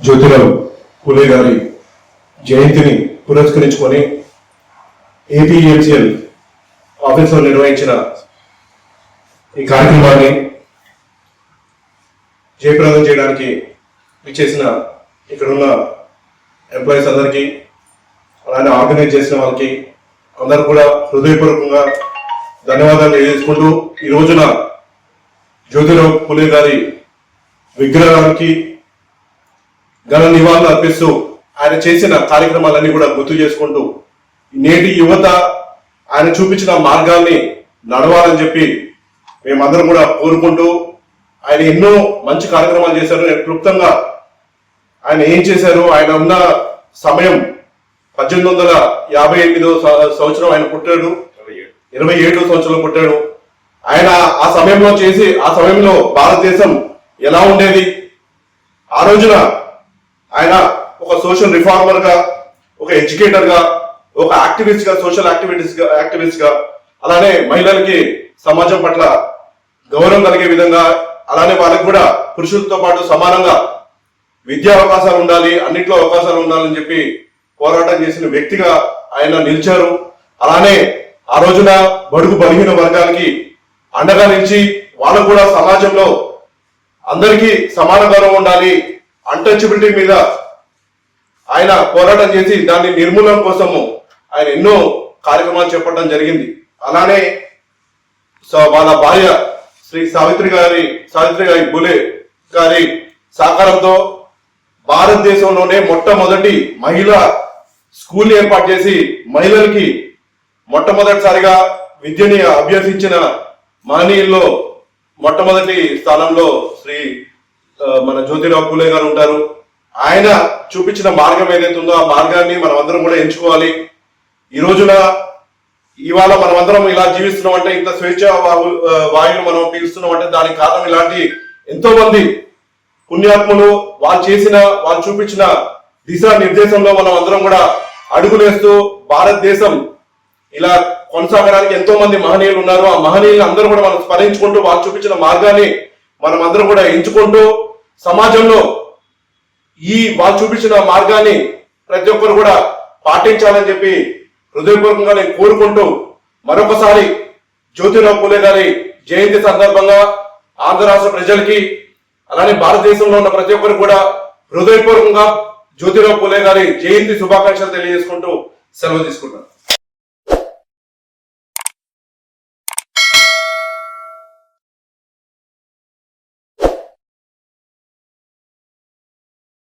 జ్యోతిరావు పూలే గారి జయంతిని పురస్కరించుకొని ఏపీఎల్సీఎల్ ఆఫీసులో నిర్వహించిన ఈ కార్యక్రమాన్ని జయప్రదం చేయడానికి విచ్చేసిన ఇక్కడున్న ఎంప్లాయీస్ అందరికీ, అలానే ఆర్గనైజ్ చేసిన వాళ్ళకి అందరూ కూడా హృదయపూర్వకంగా ధన్యవాదాలు తెలియజేసుకుంటూ ఈ రోజున జ్యోతిరావు పూలే గారి విగ్రహానికి ఘన నివాళులు అర్పిస్తూ ఆయన చేసిన కార్యక్రమాలన్నీ కూడా గుర్తు చేసుకుంటూ నేటి యువత ఆయన చూపించిన మార్గాన్ని నడవాలని చెప్పి మేమందరం కూడా కోరుకుంటూ, ఆయన ఎన్నో మంచి కార్యక్రమాలు చేశారు. నేను క్లుప్తంగా ఆయన ఏం చేశారు, ఆయన ఉన్న సమయం 1858 సంవత్సరం ఆయన పుట్టాడు, 27వ సంవత్సరంలో పుట్టాడు. ఆయన ఆ సమయంలో భారతదేశం ఎలా ఉండేది, ఆ రోజున ఆయన ఒక సోషల్ రిఫార్మర్ గా, ఒక ఎడ్యుకేటర్ గా, ఒక యాక్టివిస్ట్ గా, సోషల్ యాక్టివిస్ట్ గా, అలానే మహిళలకి సమాజం పట్ల గౌరవం కలిగే విధంగా, అలానే వాళ్ళకి కూడా పురుషులతో పాటు సమానంగా విద్యా అవకాశాలు ఉండాలి, అన్నింటిలో అవకాశాలు ఉండాలని చెప్పి పోరాటం చేసిన వ్యక్తిగా ఆయన నిలిచారు. అలానే ఆ రోజున బడుగు బలహీన వర్గాలకి అండగా నిలిచి వాళ్ళకు కూడా సమాజంలో అందరికీ సమాన గౌరవం ఉండాలి, అన్టచబిలిటీ మీద ఆయన పోరాటం చేసి దాని నిర్మూలన కోసము ఆయన ఎన్నో కార్యక్రమాలు చేపట్టడం జరిగింది. అలానే వాళ్ళ భార్య శ్రీ సావిత్రిబాయి పూలే గారి సహకారంతో భారతదేశంలోనే మొట్టమొదటి మహిళా స్కూల్ ఏర్పాటు చేసి మహిళలకి మొట్టమొదటిసారిగా విద్యని అభ్యసించిన మహనీయుల్లో మొట్టమొదటి స్థానంలో మన జ్యోతిరావు పూలే గారు ఉంటారు. ఆయన చూపించిన మార్గం ఏదైతే ఉందో ఆ మార్గాన్ని మనం అందరం కూడా ఎంచుకోవాలి. ఈ రోజున ఇవాళ మనం అందరం ఇలా జీవిస్తున్నాం అంటే, ఇంత స్వేచ్ఛ వాయువును మనం పీలుస్తున్నాం అంటే దానికి కారణం ఇలాంటి ఎంతో మంది పుణ్యాత్ములు వాళ్ళు చూపించిన దిశా నిర్దేశంలో మనం అందరం కూడా అడుగులేస్తూ భారతదేశం ఇలా కొనసాగడానికి ఎంతో మంది మహనీయులు ఉన్నారు. ఆ మహనీయులు అందరూ కూడా మనం స్మరించుకుంటూ వాళ్ళు చూపించిన మార్గాన్ని మనం అందరం కూడా ఎంచుకుంటూ సమాజంలో వాళ్ళు చూపించిన మార్గాన్ని ప్రతి ఒక్కరు కూడా పాటించాలని చెప్పి హృదయపూర్వకంగా నేను కోరుకుంటూ, మరొకసారి జ్యోతిరావు పూలే గారి జయంతి సందర్భంగా ఆంధ్ర రాష్ట్ర ప్రజలకి, అలానే భారతదేశంలో ఉన్న ప్రతి ఒక్కరు కూడా హృదయపూర్వకంగా జ్యోతిరావు పూలే గారి జయంతి శుభాకాంక్షలు తెలియజేసుకుంటూ సెలవు తీసుకుంటాను.